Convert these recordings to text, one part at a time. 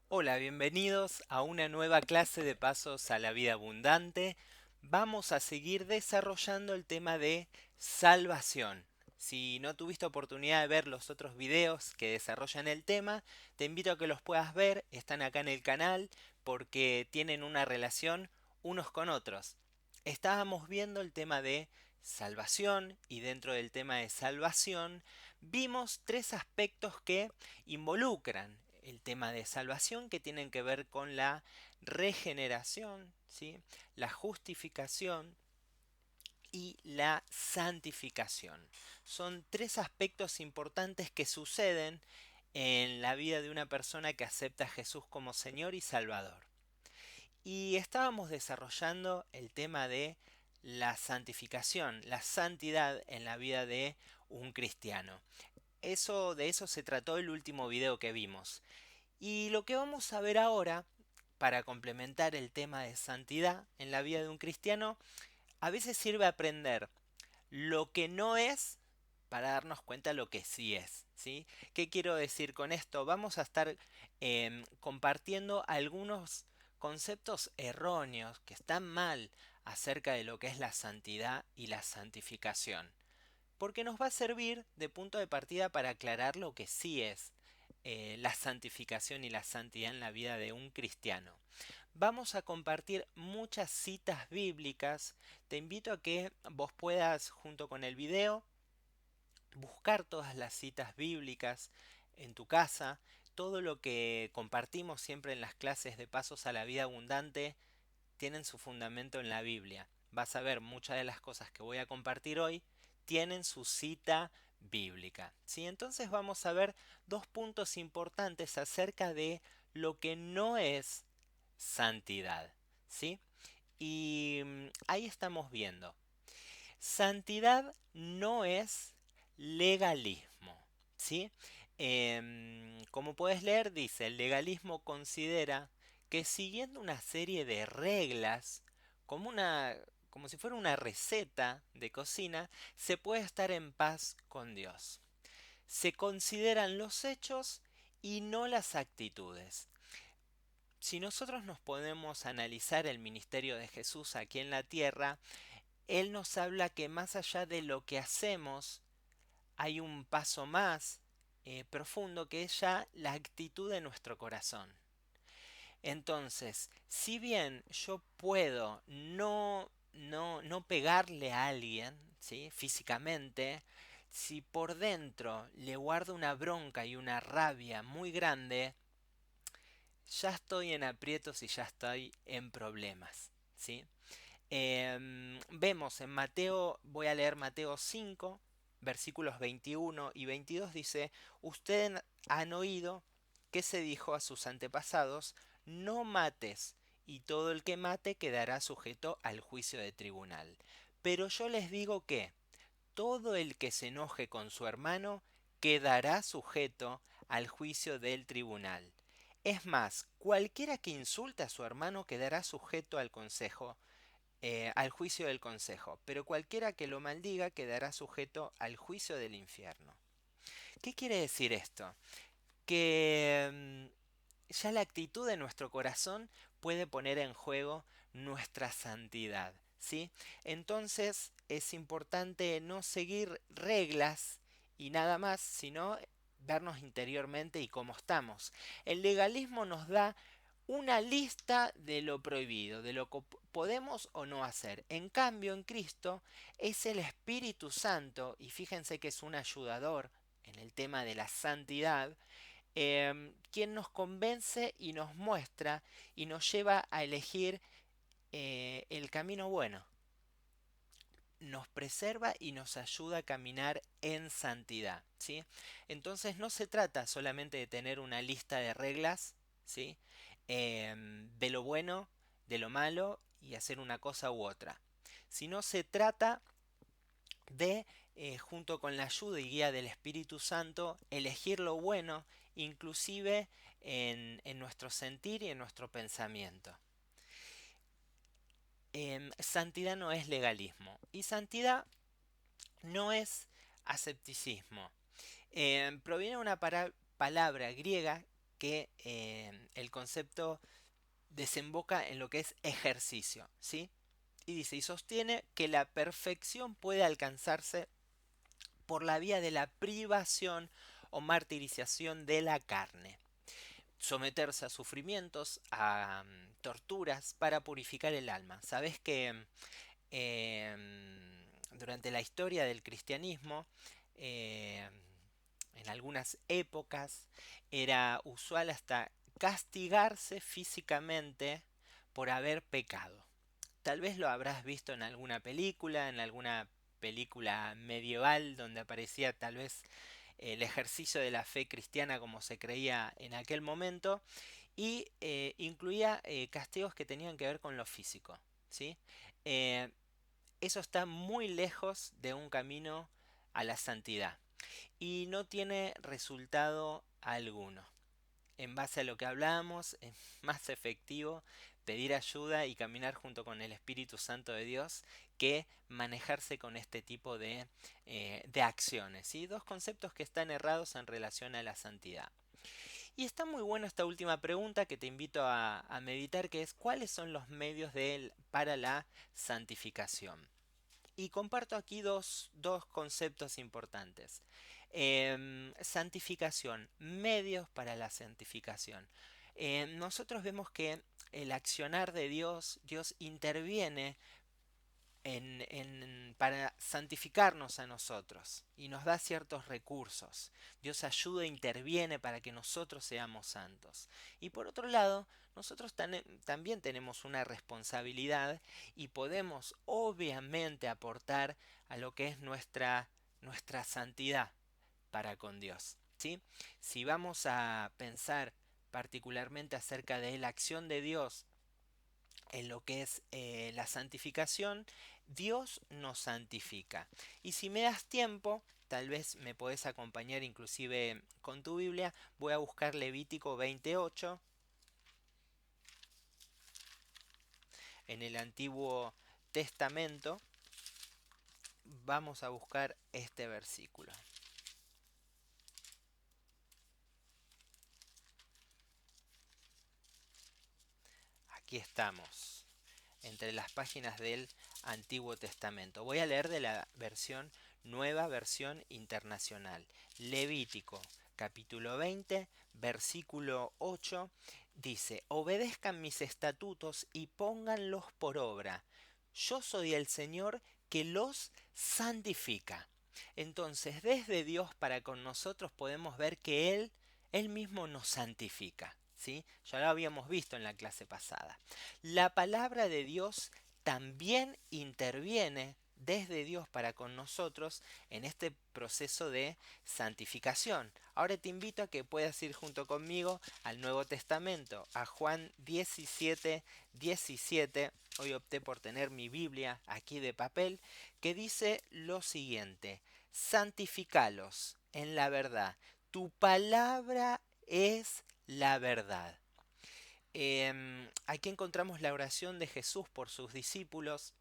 Hola, bienvenidos a una nueva clase de Pasos a la Vida Abundante. Vamos a seguir desarrollando el tema de salvación. Si no tuviste oportunidad de ver los otros videos que desarrollan el tema, te invito a que los puedas ver, están acá en el canal porque tienen una relación unos con otros. Estábamos viendo el tema de salvación y dentro del tema de salvación vimos tres aspectos que involucran el tema de salvación que tienen que ver con la regeneración, ¿sí? La justificación y la santificación. Son tres aspectos importantes que suceden en la vida de una persona que acepta a Jesús como Señor y Salvador. Y estábamos desarrollando el tema de la santificación, la santidad en la vida de un cristiano. De eso se trató el último video que vimos. Y lo que vamos a ver ahora, para complementar el tema de santidad en la vida de un cristiano, a veces sirve aprender lo que no es para darnos cuenta lo que sí es, ¿sí? ¿Qué quiero decir con esto? Vamos a estar compartiendo algunos conceptos erróneos que están mal acerca de lo que es la santidad y la santificación, porque nos va a servir de punto de partida para aclarar lo que sí es la santificación y la santidad en la vida de un cristiano. Vamos a compartir muchas citas bíblicas. Te invito a que vos puedas, junto con el video, buscar todas las citas bíblicas en tu casa. Todo lo que compartimos siempre en las clases de Pasos a la Vida Abundante tienen su fundamento en la Biblia. Vas a ver muchas de las cosas que voy a compartir hoy tienen su cita bíblica. ¿Sí? Entonces vamos a ver dos puntos importantes acerca de lo que no es santidad. ¿Sí? Y ahí estamos viendo. Santidad no es legalismo. ¿Sí? Como puedes leer, dice, el legalismo considera que siguiendo una serie de reglas, como como si fuera una receta de cocina, se puede estar en paz con Dios. Se consideran los hechos y no las actitudes. Si nosotros nos podemos analizar el ministerio de Jesús aquí en la tierra, Él nos habla que más allá de lo que hacemos, hay un paso más profundo que es ya la actitud de nuestro corazón. Entonces, si bien yo puedo no pegarle a alguien, ¿sí? Físicamente, si por dentro le guardo una bronca y una rabia muy grande, ya estoy en aprietos y ya estoy en problemas, ¿sí? Vemos en Mateo, voy a leer Mateo 5, versículos 21 y 22, dice, ustedes han oído que se dijo a sus antepasados, no mates, y todo el que mate quedará sujeto al juicio de tribunal. Pero yo les digo que todo el que se enoje con su hermano quedará sujeto al juicio del tribunal. Es más, cualquiera que insulte a su hermano quedará sujeto al juicio del consejo, pero cualquiera que lo maldiga quedará sujeto al juicio del infierno. ¿Qué quiere decir esto? Que ya la actitud de nuestro corazón puede poner en juego nuestra santidad, ¿sí? Entonces es importante no seguir reglas y nada más, sino vernos interiormente y cómo estamos. El legalismo nos da una lista de lo prohibido, de lo que podemos o no hacer. En cambio, en Cristo es el Espíritu Santo, y fíjense que es un ayudador en el tema de la santidad, quien nos convence y nos muestra y nos lleva a elegir el camino bueno. Nos preserva y nos ayuda a caminar en santidad, ¿sí? Entonces no se trata solamente de tener una lista de reglas, ¿sí? De lo bueno, de lo malo y hacer una cosa u otra, sino se trata de, junto con la ayuda y guía del Espíritu Santo, elegir lo bueno, inclusive en nuestro sentir y en nuestro pensamiento. Santidad no es legalismo y santidad no es asepticismo. Proviene de una palabra griega que el concepto desemboca en lo que es ejercicio, ¿sí? Y dice, y sostiene que la perfección puede alcanzarse por la vía de la privación o martirización de la carne. Someterse a sufrimientos, a torturas para purificar el alma. Sabes que durante la historia del cristianismo, eh, en algunas épocas, era usual hasta castigarse físicamente por haber pecado. Tal vez lo habrás visto en alguna película medieval donde aparecía tal vez el ejercicio de la fe cristiana como se creía en aquel momento y incluía castigos que tenían que ver con lo físico, ¿sí? Eh, Eso está muy lejos de un camino a la santidad y no tiene resultado alguno. En base a lo que hablamos, es más efectivo pedir ayuda y caminar junto con el Espíritu Santo de Dios que manejarse con este tipo de acciones. ¿Sí? Dos conceptos que están errados en relación a la santidad. Y está muy buena esta última pregunta que te invito a meditar, que es ¿cuáles son los medios para la santificación? Y comparto aquí dos conceptos importantes. Santificación, medios para la santificación. Nosotros vemos que el accionar de Dios, Dios interviene para santificarnos a nosotros y nos da ciertos recursos. Dios ayuda e interviene para que nosotros seamos santos. Y por otro lado, nosotros también tenemos una responsabilidad y podemos obviamente aportar a lo que es nuestra santidad para con Dios. ¿Sí? Si vamos a pensar particularmente acerca de la acción de Dios en lo que es la santificación, Dios nos santifica. Y si me das tiempo, tal vez me podés acompañar inclusive con tu Biblia, voy a buscar Levítico 28 en el Antiguo Testamento. Vamos a buscar este versículo. Aquí estamos, entre las páginas del Antiguo Testamento. Voy a leer de la nueva versión internacional. Levítico, capítulo 20, versículo 8, dice, obedezcan mis estatutos y pónganlos por obra. Yo soy el Señor que los santifica. Entonces, desde Dios para con nosotros podemos ver que Él mismo nos santifica. ¿Sí? Ya lo habíamos visto en la clase pasada. La palabra de Dios también interviene desde Dios para con nosotros en este proceso de santificación. Ahora te invito a que puedas ir junto conmigo al Nuevo Testamento, a Juan 17, 17. Hoy opté por tener mi Biblia aquí de papel, que dice lo siguiente: santificalos en la verdad. Tu palabra es la verdad. Aquí encontramos la oración de Jesús por sus discípulos,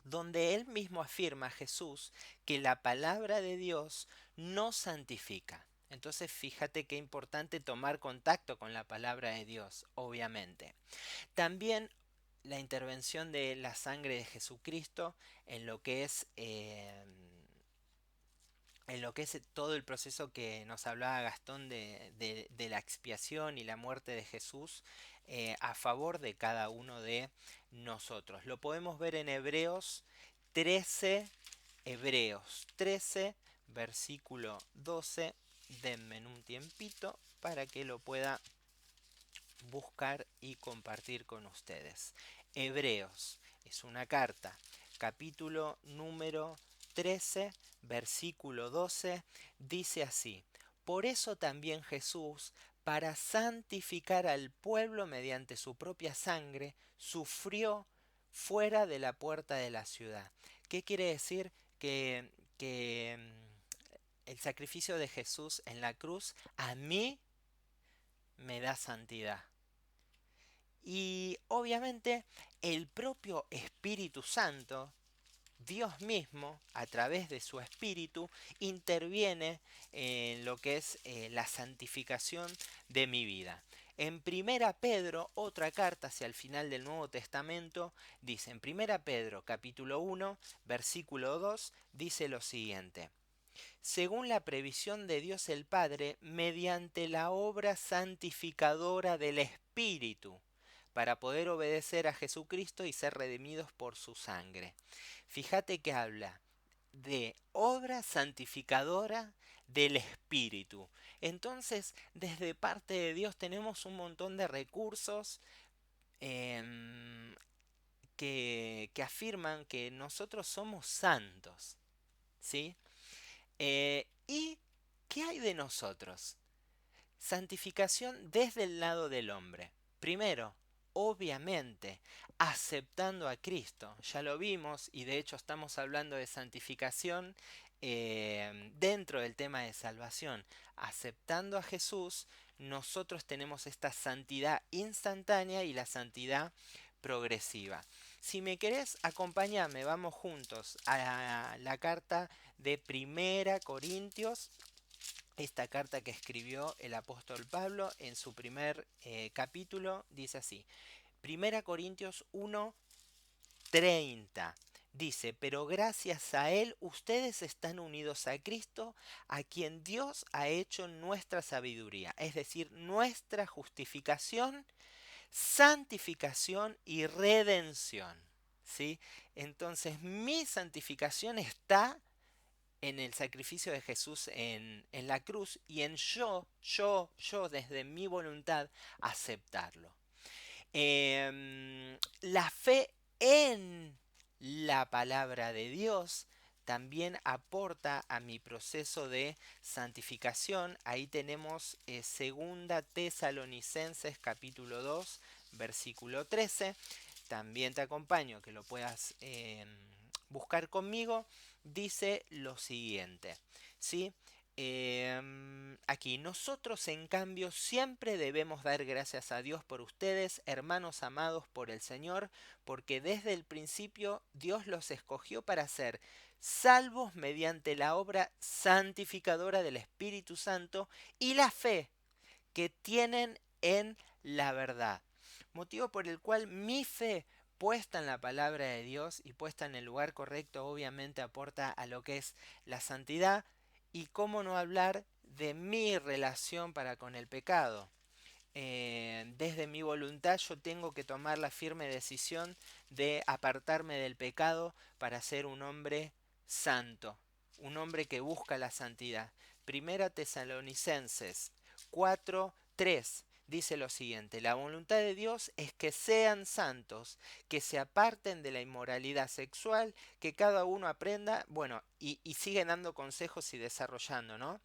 donde él mismo afirma, Jesús, que la palabra de Dios nos santifica. Entonces fíjate qué importante tomar contacto con la palabra de Dios, obviamente. También la intervención de la sangre de Jesucristo en lo que es todo el proceso que nos hablaba Gastón de la expiación y la muerte de Jesús a favor de cada uno de nosotros. Lo podemos ver en Hebreos 13, versículo 12. Denme un tiempito para que lo pueda buscar y compartir con ustedes. Hebreos es una carta, capítulo número 13, versículo 12, dice así: por eso también Jesús, para santificar al pueblo mediante su propia sangre, sufrió fuera de la puerta de la ciudad. ¿Qué quiere decir? Que el sacrificio de Jesús en la cruz a mí me da santidad. Y obviamente el propio Espíritu Santo, Dios mismo, a través de su Espíritu, interviene en lo que es la santificación de mi vida. En Primera Pedro, otra carta hacia el final del Nuevo Testamento, dice en Primera Pedro capítulo 1, versículo 2, dice lo siguiente: según la previsión de Dios el Padre, mediante la obra santificadora del Espíritu, para poder obedecer a Jesucristo y ser redimidos por su sangre. Fíjate que habla de obra santificadora del Espíritu. Entonces, desde parte de Dios tenemos un montón de recursos em, que afirman que nosotros somos santos, ¿sí? ¿Y qué hay de nosotros? Santificación desde el lado del hombre. Primero, obviamente, aceptando a Cristo. Ya lo vimos y de hecho estamos hablando de santificación dentro del tema de salvación. Aceptando a Jesús, nosotros tenemos esta santidad instantánea y la santidad progresiva. Si me querés, acompáñame, vamos juntos a la carta de Primera Corintios, esta carta que escribió el apóstol Pablo en su primer capítulo, dice así: Primera Corintios 1:30. Dice, pero gracias a Él ustedes están unidos a Cristo, a quien Dios ha hecho nuestra sabiduría, es decir, nuestra justificación, santificación y redención. ¿Sí? Entonces mi santificación está en el sacrificio de Jesús en la cruz y en yo, desde mi voluntad, aceptarlo. La fe en la palabra de Dios también aporta a mi proceso de santificación. Ahí tenemos segunda Tesalonicenses capítulo 2 versículo 13. También te acompaño que lo puedas buscar conmigo. Dice lo siguiente, ¿sí? Aquí, nosotros en cambio siempre debemos dar gracias a Dios por ustedes, hermanos amados por el Señor, porque desde el principio Dios los escogió para ser salvos mediante la obra santificadora del Espíritu Santo y la fe que tienen en la verdad. Motivo por el cual mi fe puesta en la palabra de Dios y puesta en el lugar correcto obviamente aporta a lo que es la santidad, y cómo no hablar de mi relación para con el pecado. Desde mi voluntad yo tengo que tomar la firme decisión de apartarme del pecado para ser un hombre santo, un hombre que busca la santidad. Primera Tesalonicenses 4:3 dice lo siguiente: la voluntad de Dios es que sean santos, que se aparten de la inmoralidad sexual, que cada uno aprenda, bueno, y sigue dando consejos y desarrollando, ¿no?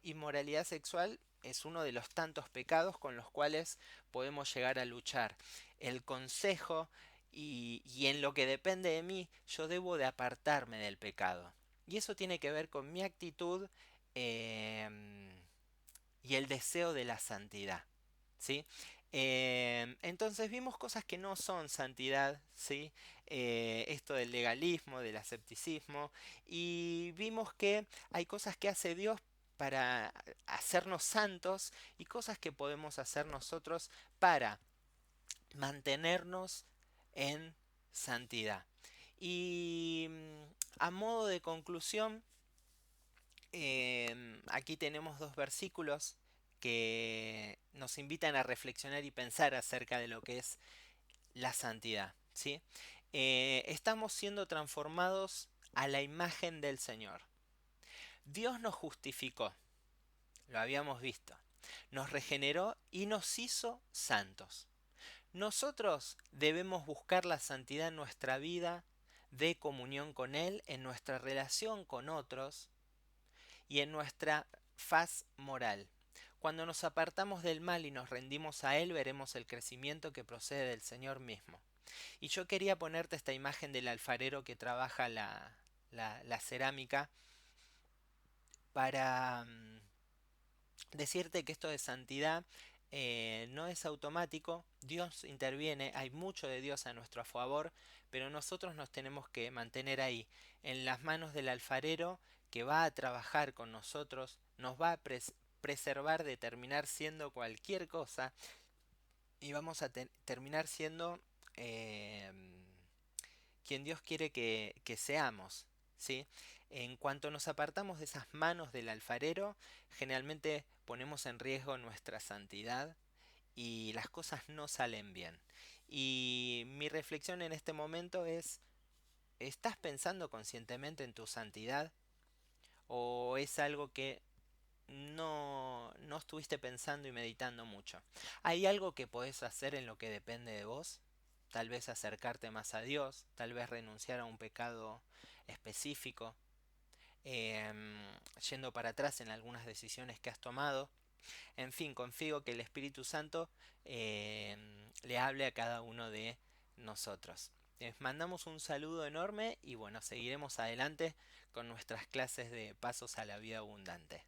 Inmoralidad sexual es uno de los tantos pecados con los cuales podemos llegar a luchar. El consejo y en lo que depende de mí, yo debo de apartarme del pecado. Y eso tiene que ver con mi actitud y el deseo de la santidad. ¿Sí? Entonces vimos cosas que no son santidad, ¿sí? Esto del legalismo, del ascepticismo, y vimos que hay cosas que hace Dios para hacernos santos y cosas que podemos hacer nosotros para mantenernos en santidad. Y a modo de conclusión, aquí tenemos dos versículos que nos invitan a reflexionar y pensar acerca de lo que es la santidad, ¿sí? Estamos siendo transformados a la imagen del Señor. Dios nos justificó, lo habíamos visto, nos regeneró y nos hizo santos. Nosotros debemos buscar la santidad en nuestra vida de comunión con Él, en nuestra relación con otros y en nuestra faz moral. Cuando nos apartamos del mal y nos rendimos a Él, veremos el crecimiento que procede del Señor mismo. Y yo quería ponerte esta imagen del alfarero que trabaja la cerámica para decirte que esto de santidad no es automático. Dios interviene, hay mucho de Dios a nuestro favor, pero nosotros nos tenemos que mantener ahí, en las manos del alfarero que va a trabajar con nosotros, nos va a preservar de terminar siendo cualquier cosa y vamos a terminar siendo quien Dios quiere que seamos, ¿sí? En cuanto nos apartamos de esas manos del alfarero, generalmente ponemos en riesgo nuestra santidad y las cosas no salen bien. Y mi reflexión en este momento es, ¿estás pensando conscientemente en tu santidad? ¿O es algo que no estuviste pensando y meditando mucho? ¿Hay algo que podés hacer en lo que depende de vos? Tal vez acercarte más a Dios, tal vez renunciar a un pecado específico, yendo para atrás en algunas decisiones que has tomado. En fin, confío que el Espíritu Santo le hable a cada uno de nosotros. Les mandamos un saludo enorme y bueno, seguiremos adelante con nuestras clases de pasos a la vida abundante.